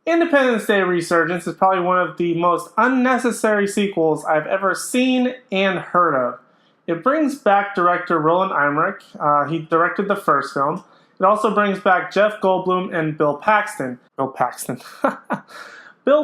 Independence Day Resurgence is probably one of the most unnecessary sequels I've ever seen and heard of. It brings back director Roland Emmerich. He directed the first film. It also brings back Jeff Goldblum and Bill Paxton. Bill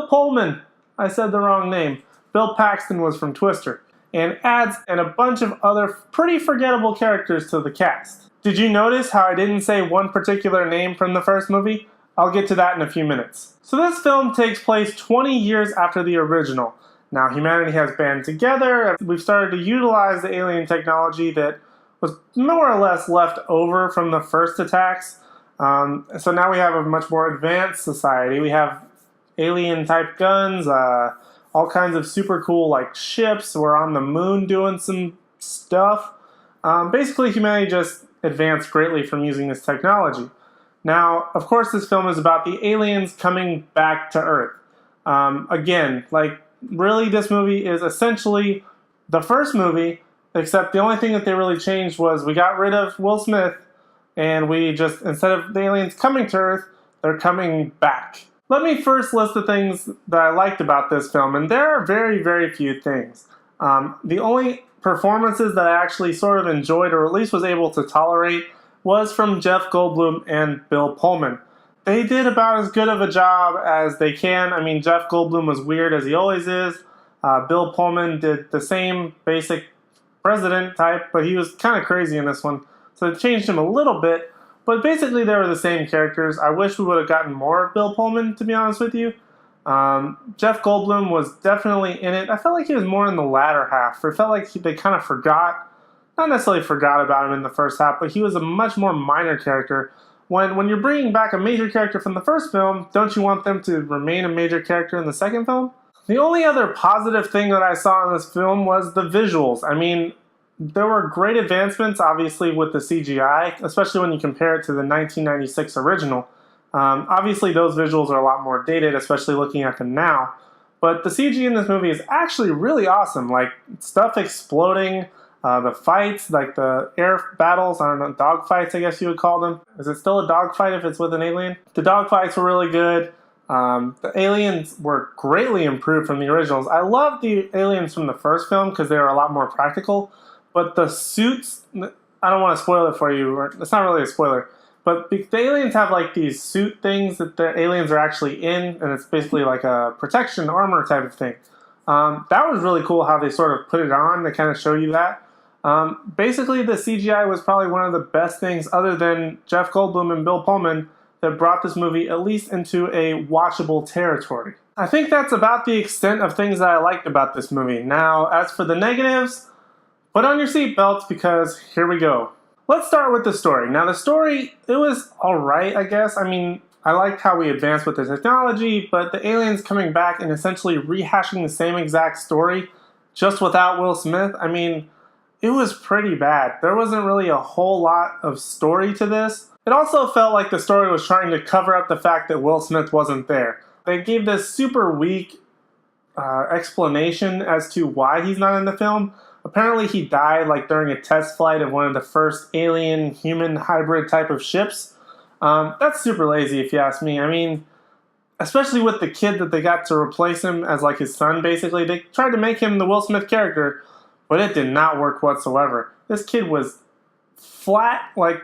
Pullman. I said the wrong name. Bill Paxton was from Twister. And adds a bunch of other pretty forgettable characters to the cast. Did you notice how I didn't say one particular name from the first movie? I'll get to that in a few minutes. So this film takes place 20 years after the original. Now humanity has banded together, we've started to utilize the alien technology that was more or less left over from the first attacks. So now we have a much more advanced society. We have alien type guns, all kinds of super cool like ships. We're on the moon doing some stuff. Basically humanity just advanced greatly from using this technology. Now, of course, this film is about the aliens coming back to Earth. Again, like, really, this movie is essentially the first movie, except the only thing that they really changed was we got rid of Will Smith, and we just, instead of the aliens coming to Earth, they're coming back. Let me first list the things that I liked about this film, and there are very, very few things. The only performances that I actually sort of enjoyed, or at least was able to tolerate, was from Jeff Goldblum and Bill Pullman. They did about as good of a job as they can. I mean, Jeff Goldblum was weird as he always is. Bill Pullman did the same basic president type, but he was kind of crazy in this one. So it changed him a little bit, but basically they were the same characters. I wish we would have gotten more of Bill Pullman, to be honest with you. Jeff Goldblum was definitely in it. I felt like he was more in the latter half. It felt like they kind of forgot. Not necessarily forgot about him in the first half, but he was a much more minor character. When you're bringing back a major character from the first film, don't you want them to remain a major character in the second film? The only other positive thing that I saw in this film was the visuals. I mean, there were great advancements, obviously, with the CGI, especially when you compare it to the 1996 original. Obviously, those visuals are a lot more dated, especially looking at them now. But the CG in this movie is actually really awesome. Like, stuff exploding, the fights, like the air battles, I don't know, dog fights I guess you would call them. Is it still a dog fight if it's with an alien? The dog fights were really good. The aliens were greatly improved from the originals. I love the aliens from the first film because they were a lot more practical. But the suits, I don't want to spoil it for you. It's not really a spoiler. But the aliens have like these suit things that the aliens are actually in. And it's basically like a protection armor type of thing. That was really cool how they sort of put it on to kind of show you that. Basically, the CGI was probably one of the best things, other than Jeff Goldblum and Bill Pullman, that brought this movie at least into a watchable territory. I think that's about the extent of things that I liked about this movie. Now, as for the negatives, put on your seatbelts because here we go. Let's start with the story. Now, the story, it was alright, I guess. I mean, I liked how we advanced with the technology, but the aliens coming back and essentially rehashing the same exact story, just without Will Smith, I mean, it was pretty bad. There wasn't really a whole lot of story to this. It also felt like the story was trying to cover up the fact that Will Smith wasn't there. They gave this super weak explanation as to why he's not in the film. Apparently he died like during a test flight of one of the first alien-human hybrid type of ships. That's super lazy if you ask me. I mean, especially with the kid that they got to replace him as like his son basically. They tried to make him the Will Smith character, but it did not work whatsoever. This kid was flat like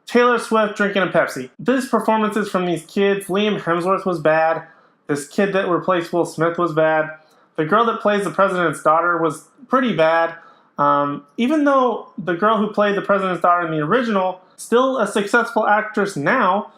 Taylor Swift drinking a Pepsi. These performances from these kids, Liam Hemsworth was bad. This kid that replaced Will Smith was bad. The girl that plays the president's daughter was pretty bad. Even though the girl who played the president's daughter in the original, still a successful actress now,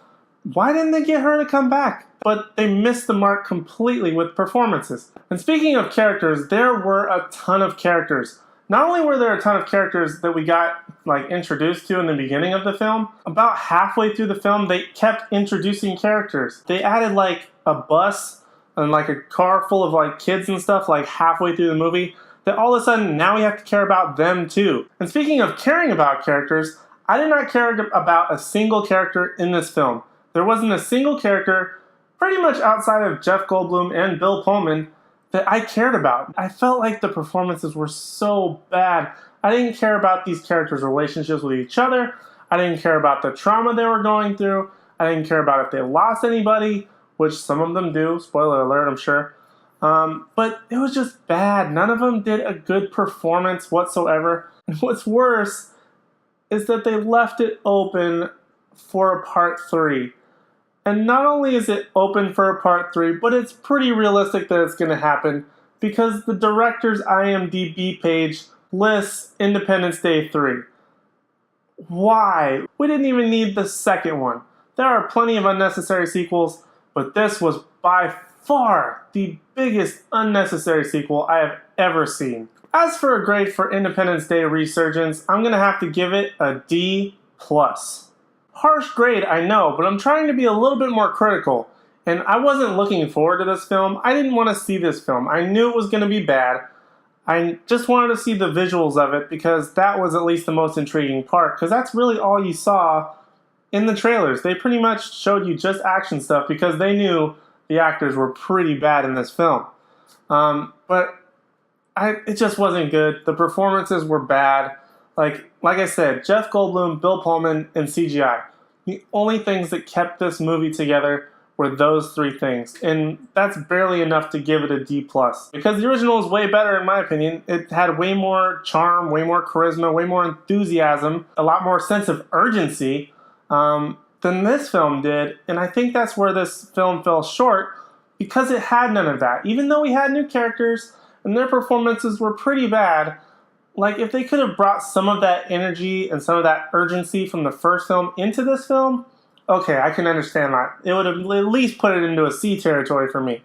why didn't they get her to come back? But they missed the mark completely with performances. And speaking of characters, there were a ton of characters. Not only were there a ton of characters that we got like introduced to in the beginning of the film, about halfway through the film they kept introducing characters. They added like a bus and like a car full of like kids and stuff like halfway through the movie, that all of a sudden now we have to care about them too. And speaking of caring about characters, I did not care about a single character in this film. There wasn't a single character, pretty much outside of Jeff Goldblum and Bill Pullman, that I cared about. I felt like the performances were so bad. I didn't care about these characters' relationships with each other. I didn't care about the trauma they were going through. I didn't care about if they lost anybody, which some of them do. Spoiler alert, I'm sure. But it was just bad. None of them did a good performance whatsoever. And what's worse is that they left it open for a part 3. And not only is it open for a part 3, but it's pretty realistic that it's going to happen because the director's IMDb page lists Independence Day 3. Why? We didn't even need the second one. There are plenty of unnecessary sequels, but this was by far the biggest unnecessary sequel I have ever seen. As for a grade for Independence Day Resurgence, I'm going to have to give it a D+. Harsh grade, I know, but I'm trying to be a little bit more critical. And I wasn't looking forward to this film. I didn't want to see this film. I knew it was going to be bad. I just wanted to see the visuals of it because that was at least the most intriguing part. Because that's really all you saw in the trailers. They pretty much showed you just action stuff because they knew the actors were pretty bad in this film. But it just wasn't good. The performances were bad. Like I said, Jeff Goldblum, Bill Pullman, and CGI. The only things that kept this movie together were those 3 things. And that's barely enough to give it a D+. Because the original is way better in my opinion. It had way more charm, way more charisma, way more enthusiasm, a lot more sense of urgency than this film did. And I think that's where this film fell short because it had none of that. Even though we had new characters and their performances were pretty bad, like if they could have brought some of that energy and some of that urgency from the first film into this film, okay, I can understand that. It would have at least put it into a C territory for me.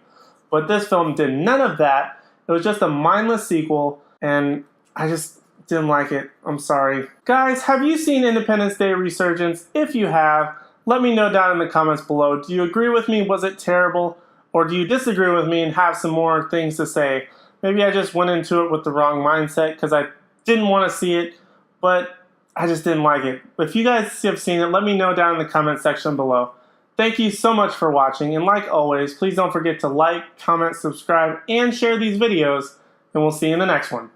But this film did none of that. It was just a mindless sequel, and I just didn't like it. I'm sorry. Guys, have you seen Independence Day Resurgence? If you have, let me know down in the comments below. Do you agree with me? Was it terrible? Or do you disagree with me and have some more things to say? Maybe I just went into it with the wrong mindset because I didn't want to see it, but I just didn't like it. If you guys have seen it, let me know down in the comment section below. Thank you so much for watching, and like always, please don't forget to like, comment, subscribe, and share these videos, and we'll see you in the next one.